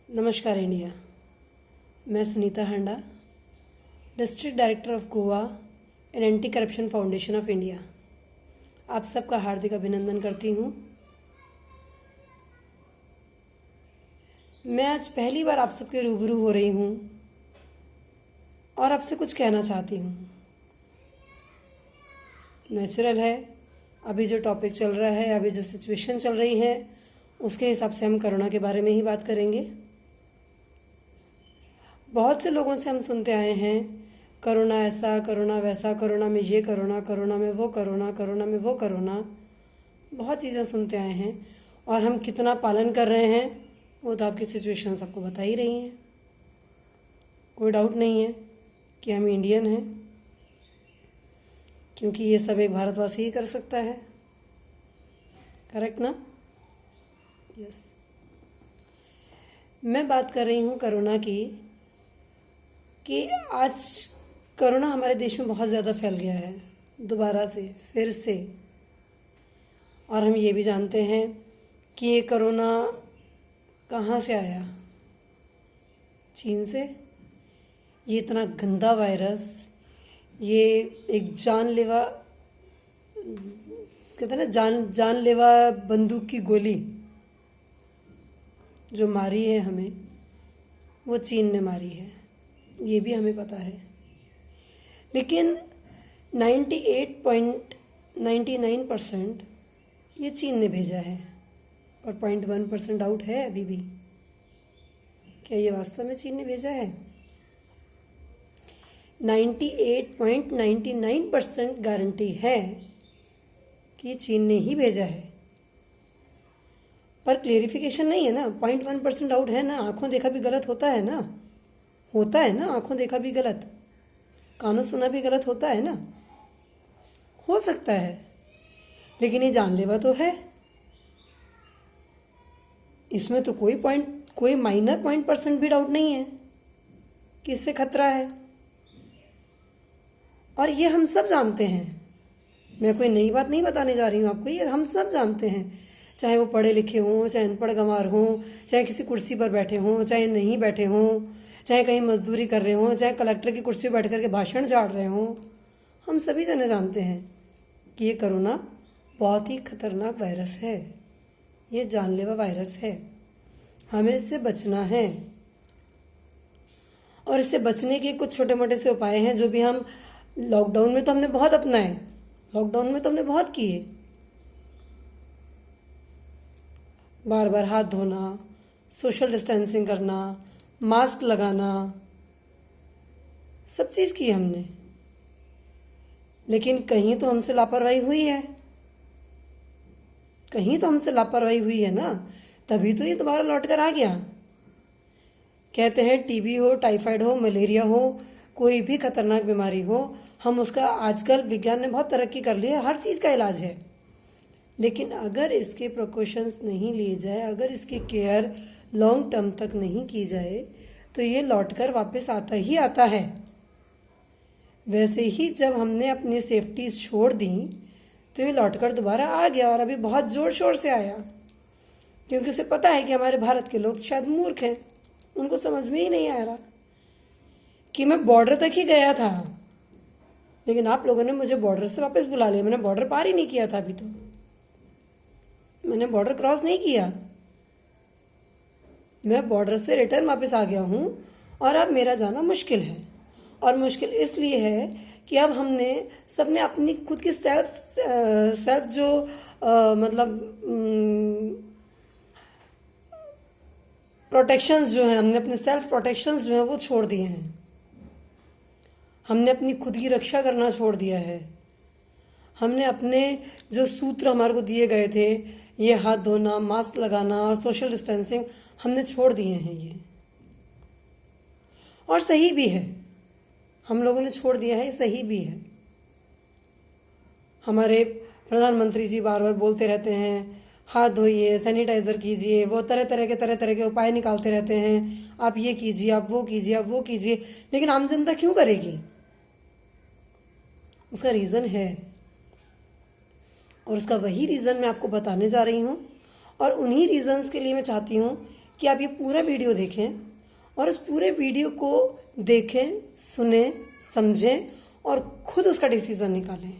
नमस्कार इंडिया। मैं Sunita Handa, district director of Goa and anti corruption foundation of India, आप सबका हार्दिक अभिनंदन करती हूँ। मैं आज पहली बार आप सबके रूबरू हो रही हूँ और आपसे कुछ कहना चाहती हूँ। नेचुरल है, अभी जो टॉपिक चल रहा है, अभी जो सिचुएशन चल रही है, उसके हिसाब से हम कोरोना के बारे में ही बात करेंगे। बहुत से लोगों से हम सुनते आए हैं, कोरोना ऐसा, कोरोना वैसा, कोरोना में ये कोरोना, कोरोना में वो कोरोना, कोरोना में वो कोरोना, बहुत चीज़ें सुनते आए हैं। और हम कितना पालन कर रहे हैं वो तो आपकी सिचुएशन सबको बता ही रही हैं। कोई डाउट नहीं है कि हम इंडियन हैं, क्योंकि ये सब एक भारतवासी ही कर सकता है। करेक्ट ना? यस। मैं बात कर रही हूँ कोरोना की, कि आज कोरोना हमारे देश में बहुत ज़्यादा फैल गया है, दोबारा से, फिर से। और हम ये भी जानते हैं कि ये कोरोना कहाँ से आया? चीन से। ये इतना गंदा वायरस, ये एक जानलेवा, कहते हैं ना, जानलेवा बंदूक की गोली जो मारी है हमें, वो चीन ने मारी है, ये भी हमें पता है। लेकिन 98.99% ये चीन ने भेजा है और 0.1% डाउट है अभी भी, क्या ये वास्तव में चीन ने भेजा है? 98.99% गारंटी है कि चीन ने ही भेजा है, पर क्लेरिफिकेशन नहीं है ना। 0.1% डाउट है ना। आंखों देखा भी गलत होता है ना, आंखों देखा भी गलत, कानों सुना भी गलत होता है ना, हो सकता है। लेकिन ये जानलेवा तो है, इसमें तो कोई माइनर 0% भी डाउट नहीं है कि इससे खतरा है। और ये हम सब जानते हैं, मैं कोई नई बात नहीं बताने जा रही हूँ आपको, ये हम सब जानते हैं। चाहे वो पढ़े लिखे हों, चाहे अनपढ़ गंवार हों, चाहे किसी कुर्सी पर बैठे हों, चाहे नहीं बैठे हों, चाहे कहीं मजदूरी कर रहे हों, चाहे कलेक्टर की कुर्सी पर बैठ करके भाषण झाड़ रहे हों, हम सभी जने जानते हैं कि ये कोरोना बहुत ही खतरनाक वायरस है, ये जानलेवा वायरस है। हमें इससे बचना है, और इससे बचने के कुछ छोटे मोटे से उपाय हैं जो भी हम लॉकडाउन में तो हमने बहुत अपनाए, लॉकडाउन में तो हमने बहुत किए। बार बार हाथ धोना, सोशल डिस्टेंसिंग करना, मास्क लगाना, सब चीज़ की हमने। लेकिन कहीं तो हमसे लापरवाही हुई है, ना, तभी तो ये दोबारा लौट कर आ गया। कहते हैं टीबी हो, टाइफाइड हो, मलेरिया हो, कोई भी खतरनाक बीमारी हो, हम उसका, आजकल विज्ञान ने बहुत तरक्की कर ली है, हर चीज़ का इलाज है। लेकिन अगर इसके प्रिकॉशंस नहीं लिए जाए, अगर इसकी केयर लॉन्ग टर्म तक नहीं की जाए, तो ये लौटकर वापस आता ही आता है। वैसे ही जब हमने अपनी सेफ्टीज छोड़ दी तो ये लौटकर दोबारा आ गया, और अभी बहुत ज़ोर शोर से आया, क्योंकि उसे पता है कि हमारे भारत के लोग शायद मूर्ख हैं, उनको समझ में ही नहीं आ रहा कि मैं बॉर्डर तक ही गया था, लेकिन आप लोगों ने मुझे बॉर्डर से वापस बुला लिया। मैंने बॉर्डर पार ही नहीं किया था, अभी तो मैंने बॉर्डर क्रॉस नहीं किया, मैं बॉर्डर से रिटर्न वापस आ गया हूँ, और अब मेरा जाना मुश्किल है। और मुश्किल इसलिए है कि अब हमने सबने अपनी खुद की सेल्फ जो मतलब प्रोटेक्शंस जो हैं, हमने अपने सेल्फ प्रोटेक्शंस जो हैं वो छोड़ दिए हैं। हमने अपनी खुद की रक्षा करना छोड़ दिया है। हमने अपने जो सूत्र हमारे को दिए गए थे, ये हाथ धोना, मास्क लगाना और सोशल डिस्टेंसिंग, हमने छोड़ दिए हैं ये। और सही भी है, हम लोगों ने छोड़ दिया है, ये सही भी है। हमारे प्रधानमंत्री जी बार बार बोलते रहते हैं, हाथ धोइए, सैनिटाइज़र कीजिए, वो तरह तरह के उपाय निकालते रहते हैं, आप ये कीजिए, आप वो कीजिए, आप वो कीजिए। लेकिन आम जनता क्यों करेगी? उसका रीज़न है, और उसका वही रीज़न मैं आपको बताने जा रही हूँ। और उन्हीं रीज़न्स के लिए मैं चाहती हूँ कि आप ये पूरा वीडियो देखें और उस पूरे वीडियो को देखें, सुने, समझें और खुद उसका डिसीजन निकालें।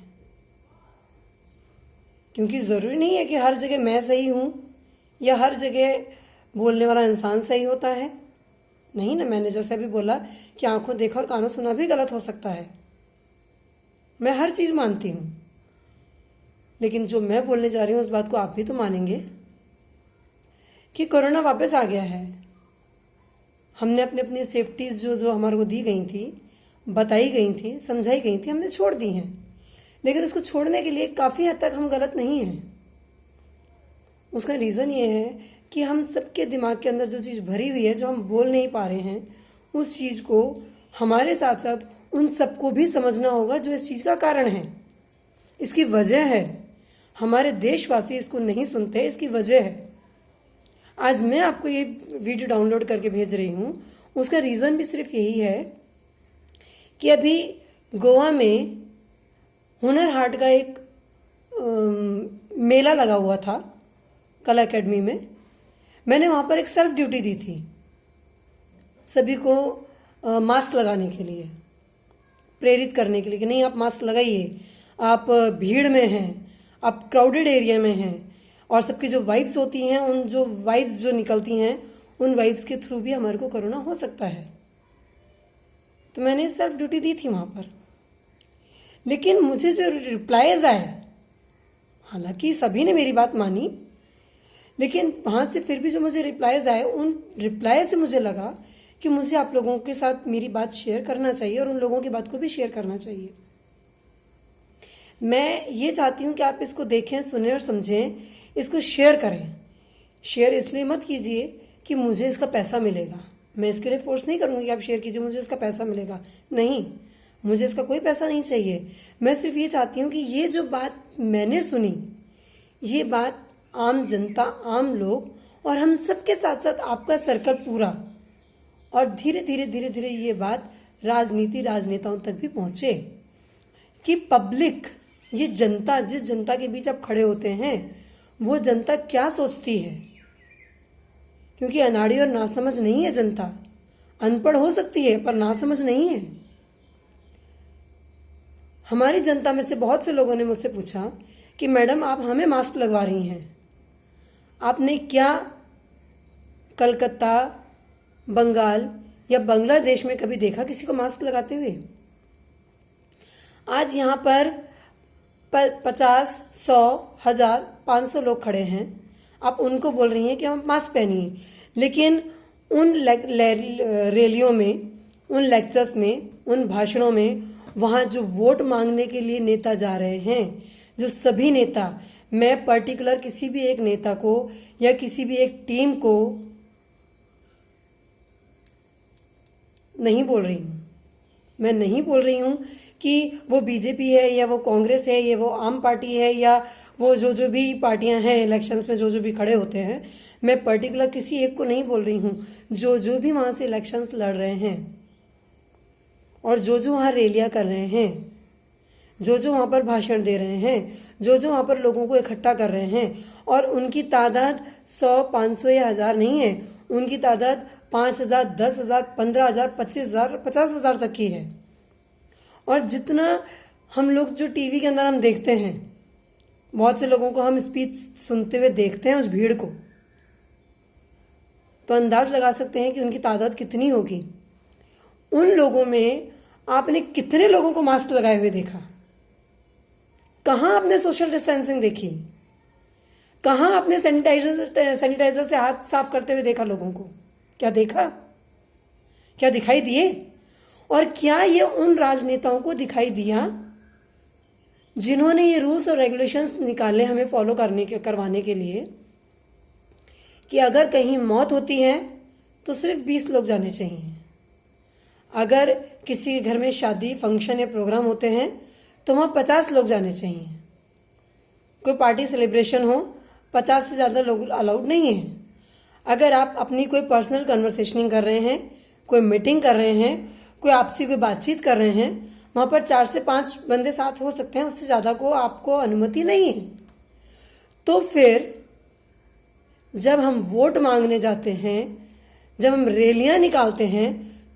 क्योंकि ज़रूरी नहीं है कि हर जगह मैं सही हूँ या हर जगह बोलने वाला इंसान सही होता है। नहीं ना, मैंने जैसे अभी बोला कि आंखों देखा और कानों सुना भी गलत हो सकता है। मैं हर चीज़ मानती हूँ, लेकिन जो मैं बोलने जा रही हूँ उस बात को आप भी तो मानेंगे कि कोरोना वापस आ गया है। हमने अपने अपनी सेफ्टीज़ जो जो हमारे को दी गई थी, बताई गई थी, समझाई गई थी, हमने छोड़ दी हैं। लेकिन उसको छोड़ने के लिए काफ़ी हद तक हम गलत नहीं हैं। उसका रीज़न ये है कि हम सबके दिमाग के अंदर जो चीज़ भरी हुई है, जो हम बोल नहीं पा रहे हैं, उस चीज़ को हमारे साथ साथ उन सबको भी समझना होगा जो इस चीज़ का कारण है। इसकी वजह है, हमारे देशवासी इसको नहीं सुनते, इसकी वजह है। आज मैं आपको ये वीडियो डाउनलोड करके भेज रही हूँ, उसका रीज़न भी सिर्फ यही है कि अभी गोवा में हुनर हाट का एक मेला लगा हुआ था कला एकेडमी में। मैंने वहाँ पर एक सेल्फ ड्यूटी दी थी सभी को मास्क लगाने के लिए, प्रेरित करने के लिए कि नहीं आप मास्क लगाइए, आप भीड़ में हैं, आप क्राउडेड एरिया में हैं, और सबकी जो वाइब्स होती हैं, उन जो वाइब्स जो निकलती हैं, उन वाइब्स के थ्रू भी हमारे को कोरोना हो सकता है। तो मैंने सेल्फ ड्यूटी दी थी वहाँ पर। लेकिन मुझे जो रिप्लाईज आए, हालांकि सभी ने मेरी बात मानी, लेकिन वहाँ से फिर भी जो मुझे रिप्लाईज आए, उन रिप्लाई से मुझे लगा कि मुझे आप लोगों के साथ मेरी बात शेयर करना चाहिए और उन लोगों की बात को भी शेयर करना चाहिए। मैं ये चाहती हूँ कि आप इसको देखें, सुनें और समझें, इसको शेयर करें। शेयर इसलिए मत कीजिए कि मुझे इसका पैसा मिलेगा। मैं इसके लिए फोर्स नहीं करूँगी कि आप शेयर कीजिए, मुझे इसका पैसा मिलेगा। नहीं, मुझे इसका कोई पैसा नहीं चाहिए। मैं सिर्फ ये चाहती हूँ कि ये जो बात मैंने सुनी, ये बात आम जनता, आम लोग और हम सबके साथ साथ आपका सर्कल पूरा, और धीरे धीरे धीरे धीरे ये बात राजनीति, राजनेताओं तक भी पहुँचे कि पब्लिक, ये जनता, जिस जनता के बीच आप खड़े होते हैं, वो जनता क्या सोचती है। क्योंकि अनाड़ी और नासमझ नहीं है जनता। अनपढ़ हो सकती है पर नासमझ नहीं है। हमारी जनता में से बहुत से लोगों ने मुझसे पूछा कि मैडम आप हमें मास्क लगवा रही हैं, आपने क्या कलकत्ता, बंगाल या बांग्लादेश में कभी देखा किसी को मास्क लगाते हुए? आज यहाँ पर 50, 100, 1000, 500 लोग खड़े हैं, आप उनको बोल रही हैं कि हम मास्क पहनिए, लेकिन उन रैलियों में, उन लेक्चर्स में, उन भाषणों में, वहाँ जो वोट मांगने के लिए नेता जा रहे हैं, जो सभी नेता, मैं पर्टिकुलर किसी भी एक नेता को या किसी भी एक टीम को नहीं बोल रही हूँ। मैं नहीं बोल रही हूँ कि वो बीजेपी है या वो कांग्रेस है या वो आम पार्टी है या वो जो भी पार्टियां हैं इलेक्शंस में जो भी खड़े होते हैं, मैं पर्टिकुलर किसी एक को नहीं बोल रही हूँ। जो भी वहाँ से इलेक्शंस लड़ रहे हैं और जो वहाँ रैलियाँ कर रहे हैं, जो वहाँ पर भाषण दे रहे हैं, जो वहाँ पर लोगों को इकट्ठा कर रहे हैं, और उनकी तादाद 100, 500 या 1000 नहीं है, उनकी तादाद 5000, 10000, 15000, 25000, 50000 तक की है। और जितना हम लोग जो टीवी के अंदर हम देखते हैं, बहुत से लोगों को हम स्पीच सुनते हुए देखते हैं, उस भीड़ को, तो अंदाज लगा सकते हैं कि उनकी तादाद कितनी होगी। उन लोगों में आपने कितने लोगों को मास्क लगाए हुए देखा? कहाँ आपने सोशल डिस्टेंसिंग देखी? कहाँ आपने सैनिटाइजर से हाथ साफ करते हुए देखा लोगों को? क्या देखा? क्या दिखाई दिए? और क्या ये उन राजनेताओं को दिखाई दिया जिन्होंने ये रूल्स और रेगुलेशंस निकाले हमें फॉलो करवाने के लिए कि अगर कहीं मौत होती है तो सिर्फ 20 लोग जाने चाहिए, अगर किसी घर में शादी, फंक्शन या प्रोग्राम होते हैं तो वहाँ 50 लोग जाने चाहिए, कोई पार्टी सेलिब्रेशन हो 50 से ज़्यादा लोग अलाउड नहीं है, अगर आप अपनी कोई पर्सनल कन्वर्सेशनिंग कर रहे हैं, कोई मीटिंग कर रहे हैं, कोई आपसी कोई बातचीत कर रहे हैं, वहाँ पर 4 से 5 बंदे साथ हो सकते हैं, उससे ज़्यादा को आपको अनुमति नहीं है। तो फिर जब हम वोट मांगने जाते हैं, जब हम रैलियां निकालते हैं,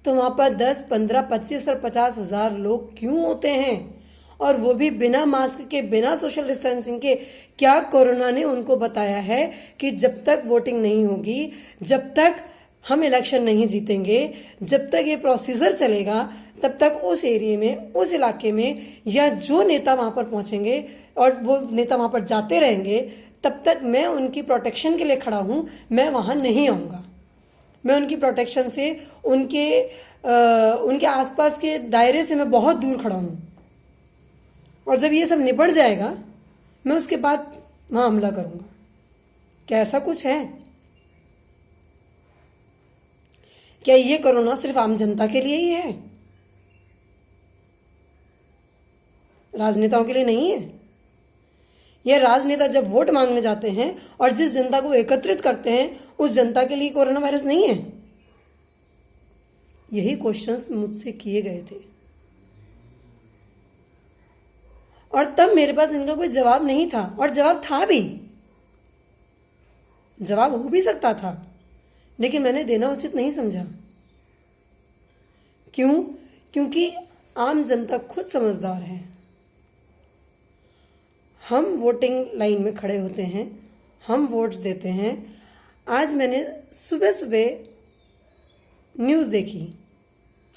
तो वहां पर 10, 15, 25 और 50,000 लोग क्यों होते हैं? और वो भी बिना मास्क के, बिना सोशल डिस्टेंसिंग के। क्या कोरोना ने उनको बताया है कि जब तक वोटिंग नहीं होगी, जब तक हम इलेक्शन नहीं जीतेंगे, जब तक ये प्रोसीजर चलेगा, तब तक उस एरिया में, उस इलाके में, या जो नेता वहां पर पहुंचेंगे और वो नेता वहां पर जाते रहेंगे, तब तक मैं उनकी प्रोटेक्शन के लिए खड़ा हूं, मैं वहां नहीं आऊंगा। मैं उनकी प्रोटेक्शन से, उनके आसपास के दायरे से मैं बहुत दूर खड़ा हूं। और जब ये सब निपट जाएगा, मैं उसके बाद वहां हमला करूंगा। क्या ऐसा कुछ है? क्या ये कोरोना सिर्फ आम जनता के लिए ही है, राजनेताओं के लिए नहीं है? यह राजनेता जब वोट मांगने जाते हैं और जिस जनता को एकत्रित करते हैं, उस जनता के लिए कोरोना वायरस नहीं है? यही क्वेश्चंस मुझसे किए गए थे और तब मेरे पास इनका कोई जवाब नहीं था। और जवाब था भी, जवाब हो भी सकता था, लेकिन मैंने देना उचित नहीं समझा। क्यों? क्योंकि आम जनता खुद समझदार है। हम वोटिंग लाइन में खड़े होते हैं, हम वोट्स देते हैं। आज मैंने सुबह सुबह न्यूज़ देखी,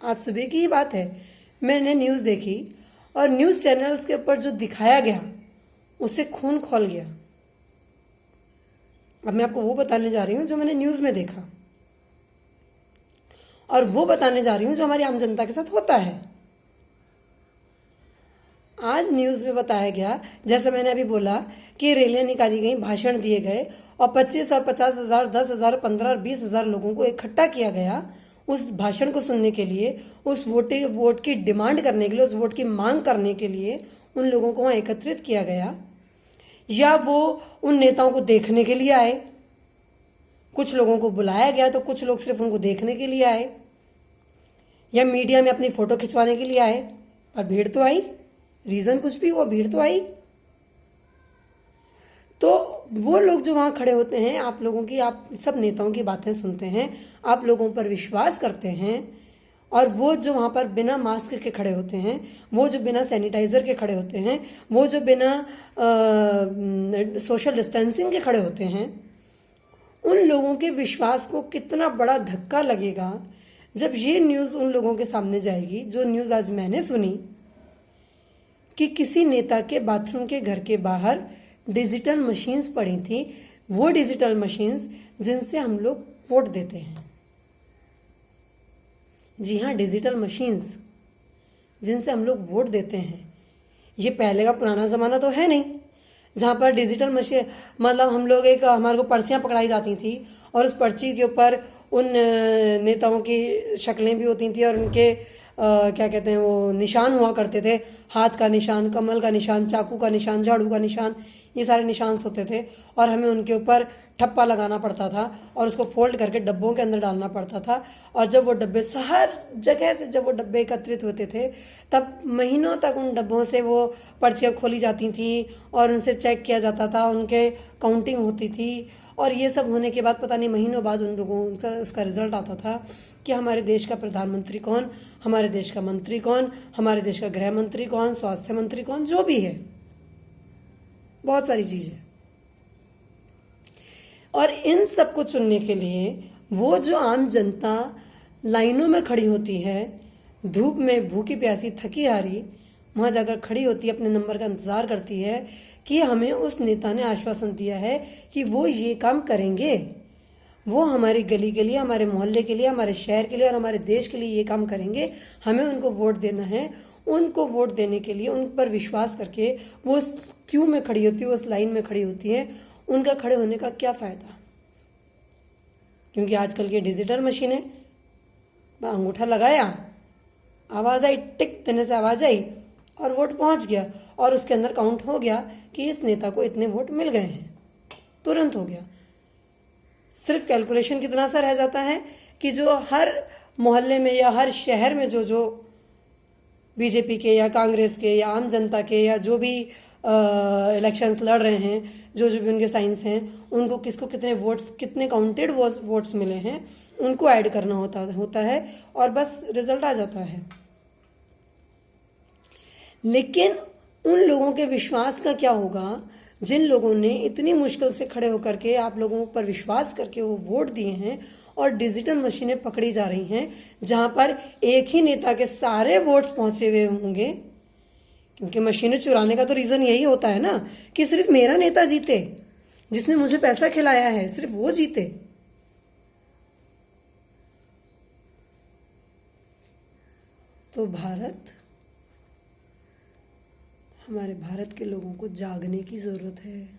आज सुबह की ही बात है, मैंने न्यूज़ देखी और न्यूज़ चैनल्स के ऊपर जो दिखाया गया, उससे खून खौल गया। अब मैं आपको वो बताने जा रही हूँ जो मैंने न्यूज़ में देखा, और वो बताने जा रही हूँ जो हमारी आम जनता के साथ होता है। आज न्यूज़ में बताया गया, जैसे मैंने अभी बोला, कि रैलियां निकाली गई, भाषण दिए गए और 25 और 50,000, 10,000, 15 और 20,000 लोगों को इकट्ठा किया गया उस भाषण को सुनने के लिए, उस वोट की डिमांड करने के लिए, उस वोट की मांग करने के लिए उन लोगों को वहां एकत्रित किया गया। या वो उन नेताओं को देखने के लिए आए, कुछ लोगों को बुलाया गया तो कुछ लोग सिर्फ उनको देखने के लिए आए, या मीडिया में अपनी फोटो खिंचवाने के लिए आए। और भीड़ तो आई, रीजन कुछ भी हुआ, भीड़ तो आई। तो वो लोग जो वहां खड़े होते हैं, आप लोगों की, आप सब नेताओं की बातें सुनते हैं, आप लोगों पर विश्वास करते हैं, और वो जो वहां पर बिना मास्क के खड़े होते हैं, वो जो बिना सैनिटाइजर के खड़े होते हैं, वो जो बिना सोशल डिस्टेंसिंग के खड़े होते हैं, उन लोगों के विश्वास को कितना बड़ा धक्का लगेगा जब ये न्यूज़ उन लोगों के सामने जाएगी। जो न्यूज़ आज मैंने सुनी कि किसी नेता के बाथरूम के घर के बाहर डिजिटल मशीन्स पड़ी थी, वो डिजिटल मशीन्स जिनसे हम लोग वोट देते हैं। जी हाँ, डिजिटल मशीन्स जिनसे हम लोग वोट देते हैं। ये पहले का पुराना ज़माना तो है नहीं, जहाँ पर डिजिटल मशीन, मतलब हम लोग हमारे को पर्चियाँ पकड़ाई जाती थी और उस पर्ची के ऊपर उन नेताओं की शक्लें भी होती थी और उनके क्या कहते हैं, वो निशान हुआ करते थे, हाथ का निशान, कमल का निशान, चाकू का निशान, झाड़ू का निशान, ये सारे निशान होते थे। और हमें उनके ऊपर ठप्पा लगाना पड़ता था और उसको फोल्ड करके डब्बों के अंदर डालना पड़ता था। और जब वो डब्बे से, हर जगह से जब वो डब्बे एकत्रित होते थे, तब महीनों तक उन डब्बों से वो पर्चियाँ खोली जाती थी और उनसे चेक किया जाता था, उनके काउंटिंग होती थी। और ये सब होने के बाद पता नहीं महीनों बाद उन लोगों का उसका रिजल्ट आता था कि हमारे देश का प्रधानमंत्री कौन, हमारे देश का मंत्री कौन, हमारे देश का गृह मंत्री कौन, स्वास्थ्य मंत्री कौन, जो भी है, बहुत सारी चीजें। और इन सब को चुनने के लिए वो जो आम जनता लाइनों में खड़ी होती है, धूप में भूखी प्यासी थकी हारी वहां जाकर खड़ी होती है, अपने नंबर का इंतजार करती है कि हमें उस नेता ने आश्वासन दिया है कि वो ये काम करेंगे, वो हमारी गली के लिए, हमारे मोहल्ले के लिए, हमारे शहर के लिए और हमारे देश के लिए ये काम करेंगे, हमें उनको वोट देना है। उनको वोट देने के लिए उन पर विश्वास करके वो उस क्यू में खड़ी होती है, उस लाइन में खड़ी होती है। उनका खड़े होने का क्या फ़ायदा? क्योंकि आजकल की डिजिटल मशीनें, अंगूठा लगाया, आवाज़ आई, टिक देने से आवाज़ आई और वोट पहुंच गया और उसके अंदर काउंट हो गया कि इस नेता को इतने वोट मिल गए हैं, तुरंत हो गया। सिर्फ कैलकुलेशन कितना सा रह जाता है कि जो हर मोहल्ले में या हर शहर में जो बीजेपी के या कांग्रेस के या आम जनता के या जो भी इलेक्शंस लड़ रहे हैं, जो जो भी उनके साइंस हैं, उनको किसको कितने वोट्स, कितने काउंटेड वोट्स मिले हैं, उनको ऐड करना होता है और बस रिजल्ट आ जाता है। लेकिन उन लोगों के विश्वास का क्या होगा जिन लोगों ने इतनी मुश्किल से खड़े होकर के आप लोगों पर विश्वास करके वो वोट दिए हैं और डिजिटल मशीनें पकड़ी जा रही हैं जहां पर एक ही नेता के सारे वोट्स पहुंचे हुए होंगे, क्योंकि मशीनें चुराने का तो रीजन यही होता है ना कि सिर्फ मेरा नेता जीते, जिसने मुझे पैसा खिलाया है सिर्फ वो जीते। तो हमारे भारत के लोगों को जागने की ज़रूरत है।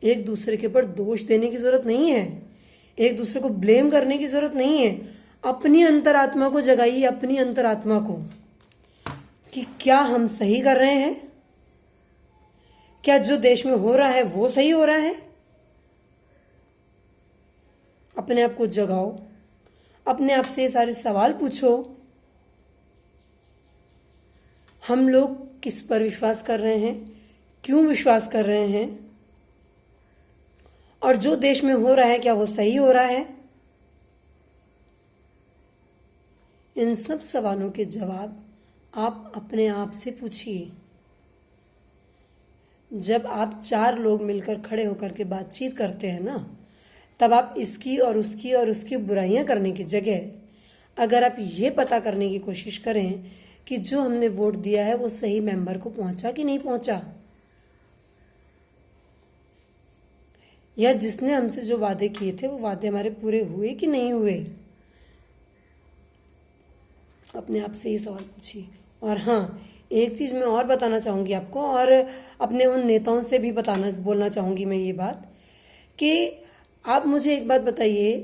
एक दूसरे के ऊपर दोष देने की ज़रूरत नहीं है, एक दूसरे को ब्लेम करने की ज़रूरत नहीं है। अपनी अंतरात्मा को जगाइए, अपनी अंतरात्मा को, कि क्या हम सही कर रहे हैं, क्या जो देश में हो रहा है वो सही हो रहा है। अपने आप को जगाओ, अपने आप से ये सारे सवाल पूछो। हम लोग किस पर विश्वास कर रहे हैं, क्यों विश्वास कर रहे हैं, और जो देश में हो रहा है क्या वो सही हो रहा है। इन सब सवालों के जवाब आप अपने आप से पूछिए। जब आप 4 लोग मिलकर खड़े होकर के बातचीत करते हैं ना, तब आप इसकी और उसकी बुराइयां करने की जगह अगर आप ये पता करने की कोशिश करें कि जो हमने वोट दिया है वो सही मेंबर को पहुंचा कि नहीं पहुंचा, या जिसने हमसे जो वादे किए थे वो वादे हमारे पूरे हुए कि नहीं हुए, अपने आप से ये सवाल पूछिए। और हाँ, एक चीज़ मैं और बताना चाहूँगी आपको, और अपने उन नेताओं से भी बोलना चाहूँगी मैं ये बात, कि आप मुझे एक बात बताइए,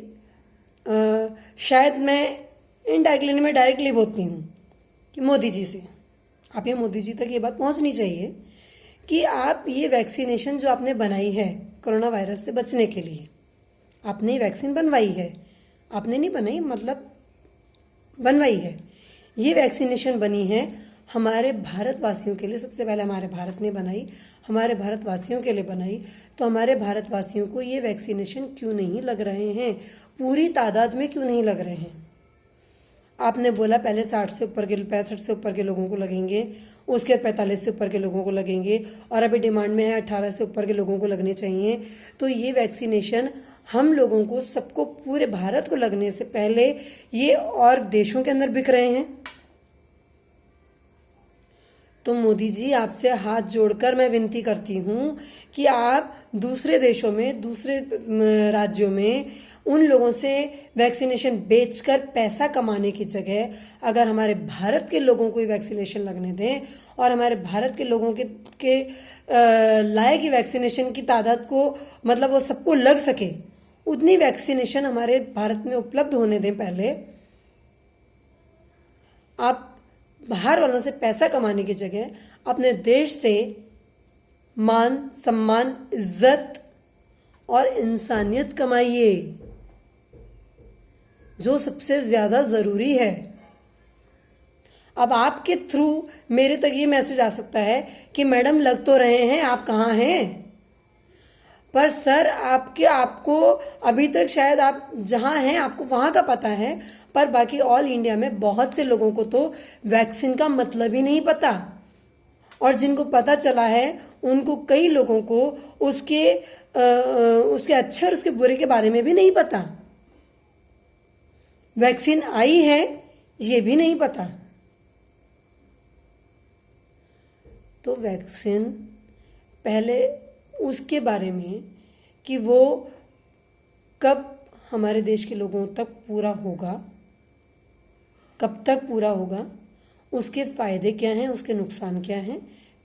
शायद मैं इनडायरेक्टली नहीं, मैं डायरेक्टली बोलती हूँ कि मोदी जी से, आप ये मोदी जी तक ये बात पहुँचनी चाहिए कि आप ये वैक्सीनेशन जो आपने बनाई है कोरोना वायरस से बचने के लिए, आपने वैक्सीन बनवाई है, आपने नहीं बनाई मतलब बनवाई है, ये वैक्सीनेशन बनी है हमारे भारतवासियों के लिए। सबसे पहले हमारे भारत ने बनाई, हमारे भारतवासियों के लिए बनाई। तो हमारे भारतवासियों को ये वैक्सीनेशन क्यों नहीं लग रहे हैं, पूरी तादाद में क्यों नहीं लग रहे हैं। आपने बोला पहले 60 से ऊपर के, 65 से ऊपर के लोगों को लगेंगे, उसके 45 से ऊपर के लोगों को लगेंगे, और अभी डिमांड में है 18 से ऊपर के लोगों को लगने चाहिए। तो ये वैक्सीनेशन हम लोगों को, सबको, पूरे भारत को लगने से पहले ये और देशों के अंदर बिक रहे हैं। तो मोदी जी, आपसे हाथ जोड़कर मैं विनती करती हूँ कि आप दूसरे देशों में, दूसरे राज्यों में उन लोगों से वैक्सीनेशन बेचकर पैसा कमाने की जगह अगर हमारे भारत के लोगों को वैक्सीनेशन लगने दें और हमारे भारत के लोगों के लायक वैक्सीनेशन की तादाद को, मतलब वो सबको लग सके, उतनी वैक्सीनेशन हमारे भारत में उपलब्ध होने दें। पहले आप बाहर वालों से पैसा कमाने की जगह अपने देश से मान, सम्मान, इज्जत और इंसानियत कमाइए, जो सबसे ज्यादा जरूरी है। अब आपके थ्रू मेरे तक ये मैसेज आ सकता है कि मैडम लग तो रहे हैं, आप कहाँ हैं। पर सर, आपको अभी तक शायद आप जहां हैं आपको वहां का पता है, पर बाकी ऑल इंडिया में बहुत से लोगों को तो वैक्सीन का मतलब ही नहीं पता, और जिनको पता चला है उनको, कई लोगों को उसके अच्छे और उसके बुरे के बारे में भी नहीं पता। वैक्सीन आई है ये भी नहीं पता। तो वैक्सीन पहले उसके बारे में कि वो कब हमारे देश के लोगों तक पूरा होगा, कब तक पूरा होगा, उसके फ़ायदे क्या हैं, उसके नुकसान क्या हैं,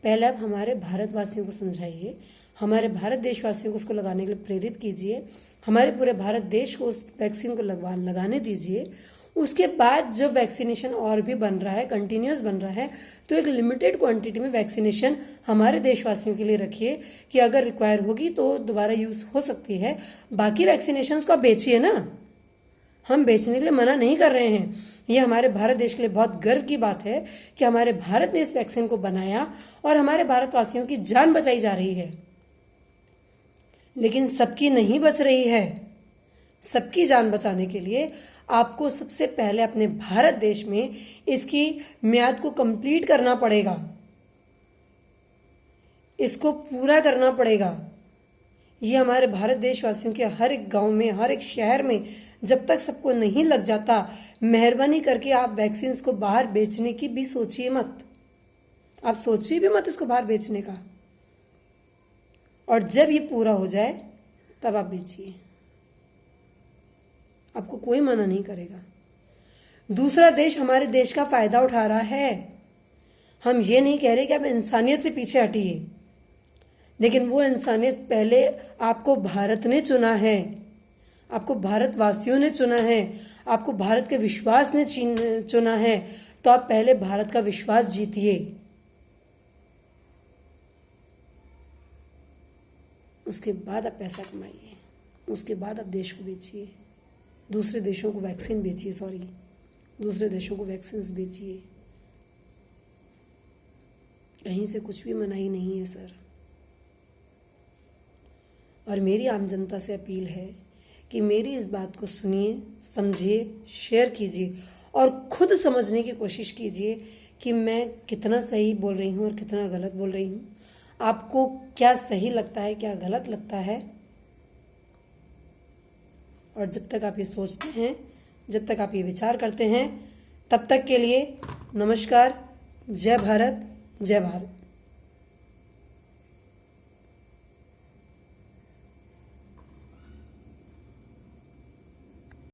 पहले आप हमारे भारतवासियों को समझाइए, हमारे भारत देशवासियों को उसको लगाने के लिए प्रेरित कीजिए, हमारे पूरे भारत देश को उस वैक्सीन को लगाने दीजिए। उसके बाद जब वैक्सीनेशन और भी बन रहा है, कंटिन्यूस बन रहा है, तो एक लिमिटेड क्वांटिटी में वैक्सीनेशन हमारे देशवासियों के लिए रखिए कि अगर रिक्वायर होगी तो दोबारा यूज़ हो सकती है। बाकी वैक्सीनेशंस को आप बेचिए ना, हम बेचने के लिए मना नहीं कर रहे हैं। ये हमारे भारत देश के लिए बहुत गर्व की बात है कि हमारे भारत ने इस वैक्सीन को बनाया और हमारे भारतवासियों की जान बचाई जा रही है। लेकिन सबकी नहीं बच रही है। सबकी जान बचाने के लिए आपको सबसे पहले अपने भारत देश में इसकी म्याद को कंप्लीट करना पड़ेगा, इसको पूरा करना पड़ेगा। ये हमारे भारत देशवासियों के हर एक गांव में, हर एक शहर में जब तक सबको नहीं लग जाता, मेहरबानी करके आप वैक्सीन को बाहर बेचने की भी सोचिए मत। आप सोचिए भी मत इसको बाहर बेचने का। और जब ये पूरा हो जाए तब आप बेचिए, आपको कोई मना नहीं करेगा। दूसरा देश हमारे देश का फायदा उठा रहा है। हम ये नहीं कह रहे कि आप इंसानियत से पीछे हटिए, लेकिन वो इंसानियत पहले आपको भारत ने चुना है, आपको भारतवासियों ने चुना है, आपको भारत के विश्वास ने चुना है। तो आप पहले भारत का विश्वास जीतिए, उसके बाद आप पैसा कमाइए, उसके बाद आप देश को बेचिए, दूसरे देशों को वैक्सीन बेचिए, दूसरे देशों को वैक्सीन्स बेचिए। कहीं से कुछ भी मनाही नहीं है सर। और मेरी आम जनता से अपील है कि मेरी इस बात को सुनिए, समझिए, शेयर कीजिए और खुद समझने की कोशिश कीजिए कि मैं कितना सही बोल रही हूँ और कितना गलत बोल रही हूँ। आपको क्या सही लगता है, क्या गलत लगता है। और जब तक आप ये सोचते हैं, जब तक आप ये विचार करते हैं, तब तक के लिए नमस्कार। जय भारत, जय भारत।